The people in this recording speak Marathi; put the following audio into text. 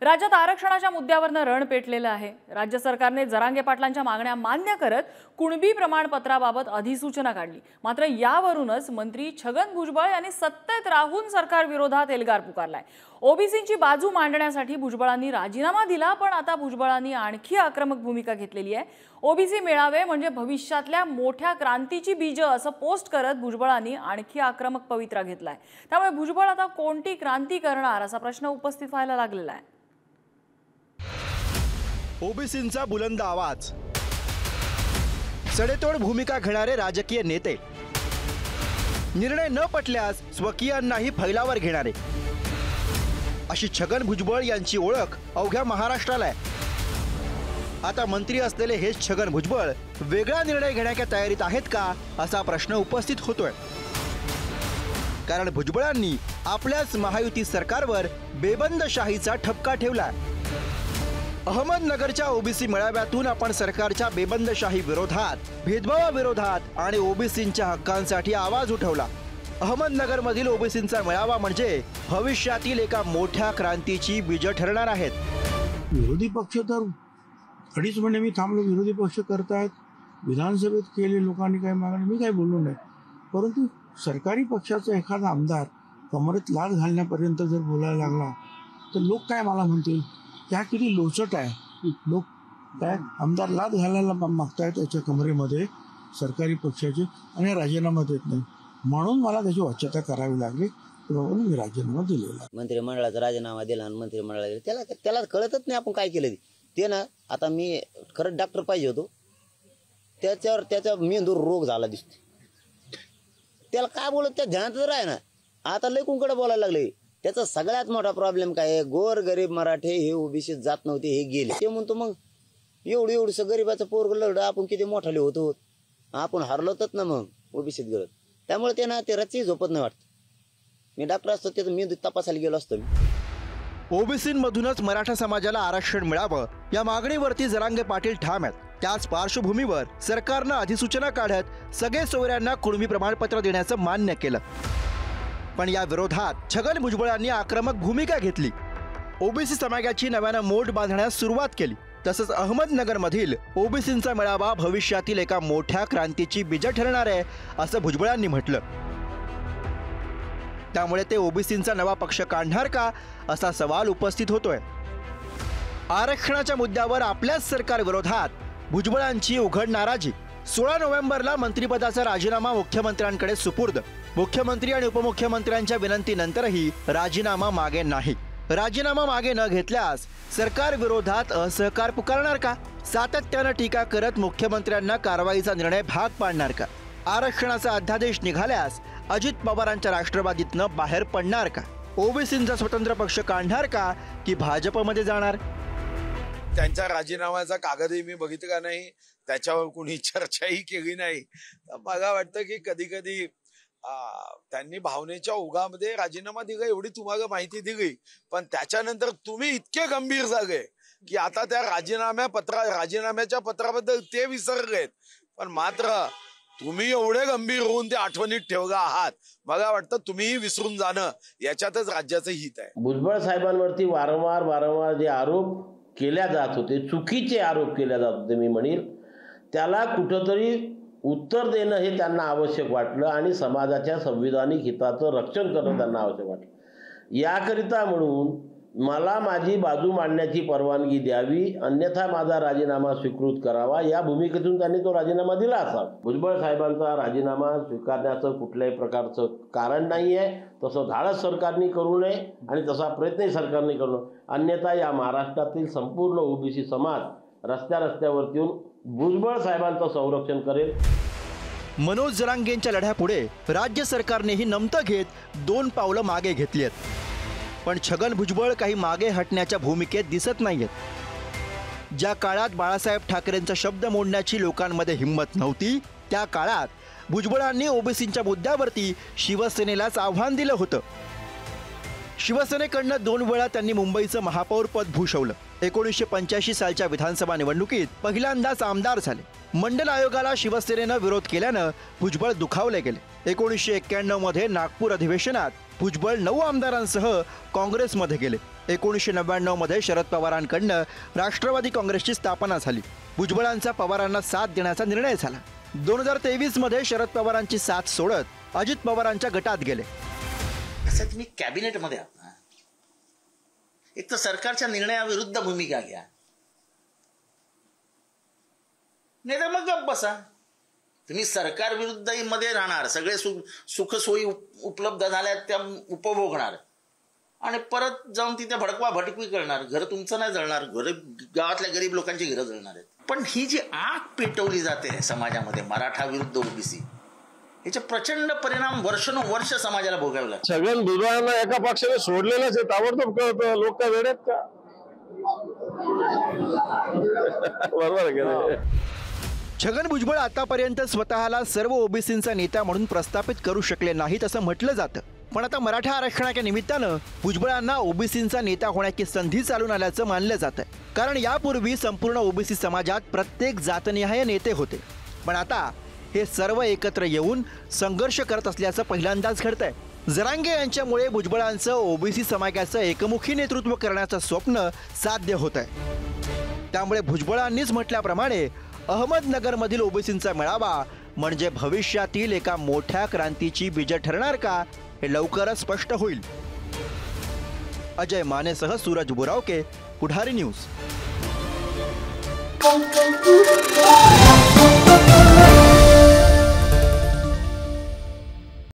राज्यात आरक्षणाच्या मुद्द्यावरनं रण पेटलेलं आहे। राज्य सरकारने जरांगे पाटलांच्या मागण्या मान्य करत कुणबी प्रमाणपत्राबाबत अधिसूचना काढली। मात्र यावरूनच मंत्री छगन भुजबळ यांनी सत्तेत राहून सरकार विरोधात एल्गार पुकारलाय। ओबीसींची बाजू मांडण्यासाठी भुजबळांनी राजीनामा दिला, पण आता भुजबळांनी आणखी आक्रमक भूमिका घेतलेली आहे। ओबीसी मेळावे म्हणजे भविष्यातल्या मोठ्या क्रांतीची बीज असं पोस्ट करत भुजबळांनी आणखी आक्रमक पवित्रा घेतलाय। त्यामुळे भुजबळ आता कोणती क्रांती करणार असा प्रश्न उपस्थित व्हायला लागलेला आहे। ओबीसींचा बुलंद आवाज, सडेतोड भूमिका घेणारे राजकीय नेते, निर्णय न पटल्यास स्वकीयांनाही फैलावर घेणारे, अशी छगन भुजबळ यांची ओळख अवघ्या महाराष्ट्राला आहे। आता मंत्री असलेले हेच छगन भुजबळ वेगळा निर्णय घेण्याच्या तयारीत आहेत का असा प्रश्न उपस्थित होतोय। कारण भुजबळांनी आपल्याच महायुती सरकारवर बेबंदशाहीचा ठपका ठेवला। अहमदनगरच्या ओबीसी मेळाव्यातून आपण सरकारच्या बेबंदशाही विरोधात, भेदभावाविरोधात आणि ओबीसींच्या हक्कांसाठी आवाज उठवला। अहमदनगरमधील ओबीसींचा मेळावा म्हणजे भविष्यातील एका मोठ्या क्रांतीची बीज ठरणार आहेत। विरोधी पक्ष तर अडीच महिने मी थांबलो, विरोधी पक्ष करतायत, विधानसभेत केले लोकांनी काय मागणी, मी काय बोललो नाही। परंतु सरकारी पक्षाचा एखादा आमदार कमरेत लाच घालण्यापर्यंत जर बोलायला लागला तर लोक काय मला म्हणतील, त्या किती लोचट आहे। लोक काय आमदार लाच घालायला मागतायत त्याच्या कमरेमध्ये सरकारी पक्षाचे, आणि राजीनामा देत नाही, म्हणून मला त्याची वाच्यता करावी लागली, म्हणून मी राजीनामा दिलेला। मंत्रिमंडळाचा राजीनामा दिला आणि मंत्रिमंडळाला त्याला कळतच नाही आपण काय केलं ते ना। आता मी खरंच डॉक्टर पाहिजे होतो, त्याचा मेंदूर रोग झाला दिसतो, त्याला काय बोलत त्या ध्यानातच राह ना। आता लय कुंकडे बोलायला लागले। त्याचा सगळ्यात मोठा प्रॉब्लेम काय आहे, गोर गरीब मराठे हे ओबीसीत जात नव्हते, हे गेले। ते म्हणतो मग एवढं गरीबाचं पोरग लढ आपण किती मोठाले होतो, आपण हरलोतच ना मग ओबीसीत गळत। त्यामुळे ते ना ते रात्री झोपत नाही वाटतं। मी डॉक्टर असतो त्याचं मेंदू तपासायला गेलो असतो। ओबीसींमधूनच मराठा समाजाला आरक्षण मिळावं या मागणीवरती जरांगे पाटील ठाम आहेत। त्याच पार्श्वभूमीवर सरकारनं अधिसूचना काढत सगळे सोयऱ्यांना कुणबी प्रमाणपत्र देण्याचं मान्य केलं। पण या विरोधात छगन भुजबळांनी आक्रमक भूमिका घेतली। ओबीसी समाजाची नव्यानं मोठ बांधण्यास सुरुवात केली। तसंच अहमदनगरमधील ओबीसींचा मेळावा भविष्यातील एका मोठ्या क्रांतीची बीज ठरणार आहे असं भुजबळांनी म्हटलं। त्यामुळे ते ओबीसींचा नवा पक्ष काढणार का असा सवाल उपस्थित होतोय। आरक्षणाच्या मुद्द्यावर आपल्याच सरकार विरोधात भुजबळांची उघड नाराजी। 16 नोव्हेंबरला मंत्रिपदाचा राजीनामा मुख्यमंत्र्यांकडे सुपूर्द। मुख्यमंत्री आणि उपमुख्यमंत्र्यांच्या विनंतीनंतरही राजीनामा मागे नाही। राजीनामा मागे न घेतल्यास सरकार विरोधात असहकार पुकारणार का? सातत्यानं टीका करत मुख्यमंत्र्यांना कारवाईचा निर्णय भाग पाडणार का? आरक्षणाचा अध्यादेश निघाल्यास अजित पवारांच्या राष्ट्रवादीतनं बाहेर पडणार का? ओबीसींचा स्वतंत्र पक्ष काढणार का की भाजपमध्ये जाणार? त्यांच्या राजीनाम्याचा कागदही मी बघितला नाही, त्याच्यावर कोणी चर्चाही केली नाही। मला वाटतं की कधी कधी त्यांनी भावनेच्या ओघामध्ये राजीनामा दिला, एवढी तुम्हाला माहिती दिली, पण त्याच्यानंतर तुम्ही इतके गंभीर झाले की आता त्या राजीनाम्याच्या पत्राबद्दल ते विसरलेत। पण मात्र तुम्ही एवढे गंभीर होऊन ते आठवणीत ठेवला आहात, मला वाटतं तुम्हीही विसरून जाणं याच्यातच राज्याचं हित आहे। भुजबळ साहेबांवरती वारंवार जे आरोप केल्या जात होते, चुकीचे आरोप केल्या जात होते मी म्हणेल, त्याला कुठंतरी उत्तर देणं हे त्यांना आवश्यक वाटलं आणि समाजाच्या संविधानिक हिताचं रक्षण करणं त्यांना आवश्यक वाटलं। याकरिता म्हणून मला माझी बाजू मांडण्याची परवानगी द्यावी, अन्यथा माझा राजीनामा स्वीकृत करावा, या भूमिकेतून त्यांनी तो राजीनामा दिला असावा। भुजबळ साहेबांचा राजीनामा स्वीकारण्याचं कुठल्याही प्रकारचं कारण नाही आहे। तसं धाडस सरकारने करू नये आणि तसा प्रयत्नही सरकारने करू नये, अन्यथा या महाराष्ट्रातील संपूर्ण ओबीसी समाज रस्त्यावरती येऊन भुजबळ साहेबांचं संरक्षण करेल। मनोज जरांगेंच्या लढ्यापुढे राज्य सरकारनेही नमतं घेत 2 पावलं मागे घेतली आहेत। पण छगन भुजबळ काही मागे हटण्याच्या भूमिकेत दिसत नाहीयेत। ज्या काळात बाळासाहेब ठाकरेंचा शब्द मोडण्याची लोकांमध्ये हिंमत नव्हती, त्या काळात भुजबळांनी ओबीसींच्या मुद्द्यावरती शिवसेनेलाच आव्हान दिलं होतं। शिवसेनेकडनं 2 वेळा त्यांनी मुंबईचं महापौर पद भूषवलं. 1985 सालच्या विधानसभा निवडणुकीत पहिल्यांदाच आमदार झाले. मंडल आयोगाला शिवसेनेनं विरोध केल्यानं भुजबळ दुखावले गेले. 1991 मध्ये नागपूर अधिवेशनात भुजबळ 9 आमदारांसह काँग्रेसमध्ये गेले. 1999 मध्ये शरद पवारांकडनं राष्ट्रवादी काँग्रेसची स्थापना झाली. भुजबळांचा पवारांना साथ देण्याचा निर्णय झाला. 2023 मध्ये शरद पवारांची साथ सोडत अजित पवारांच्या गटात गेले. असं तुम्ही कॅबिनेटमध्ये आहात ना, एक तर सरकारच्या निर्णयाविरुद्ध भूमिका घ्या, नाही तर मग गप्प बसा. तुम्ही सरकार विरुद्ध मध्ये राहणार, सगळे सुखसोयी उपलब्ध झाल्या त्या उपभोगणार आणि परत जाऊन तिथे भडकवा भडकवी करणार. घर तुमचं नाही जळणार, घर गावातल्या गरीब लोकांची घरं जळणार आहेत. पण ही जी आग पेटवली जाते समाजामध्ये मराठा विरुद्ध ओबीसी, याचे प्रचंड परिणाम वर्षानुवर्ष समाजाला भोगावे लागतात. छगन भुजबळांना एका पक्षाने सोडलेलंच आहे, ताबडतोब कळतं. लोक काय वेळ आहेत का? बरोबर आहे. छगन भुजबळ आतापर्यंत स्वतःला सर्व ओबीसींचा नेता म्हणून प्रस्थापित करू शकले नाहीत असं म्हटलं जातं. पण आता मराठा आरक्षणाच्या निमित्तानं भुजबळांना ओबीसींचा नेता होण्याची संधी चालून आल्याचं मानलं जातंय. कारण यापूर्वी संपूर्ण ओबीसी समाजात प्रत्येक जातनिहाय नेते होते. पण आता हे सर्व एकत्र येऊन संघर्ष करत असल्याचं पहिल्यांदाच घडतंय. जरांगे यांच्यामुळे भुजबळांचं ओबीसी समाजाचं एकमुखी नेतृत्व करण्याचं स्वप्न साध्य होत आहे. त्यामुळे भुजबळांनीच म्हटल्याप्रमाणे अहमदनगरमधील ओबीसींचा मेळावा म्हणजे भविष्यातील एका मोठ्या क्रांतीची बीज ठरणार का, हे लवकरच स्पष्ट होईल. अजय मानेसह सूरज बुरावके, पुढारी न्यूज.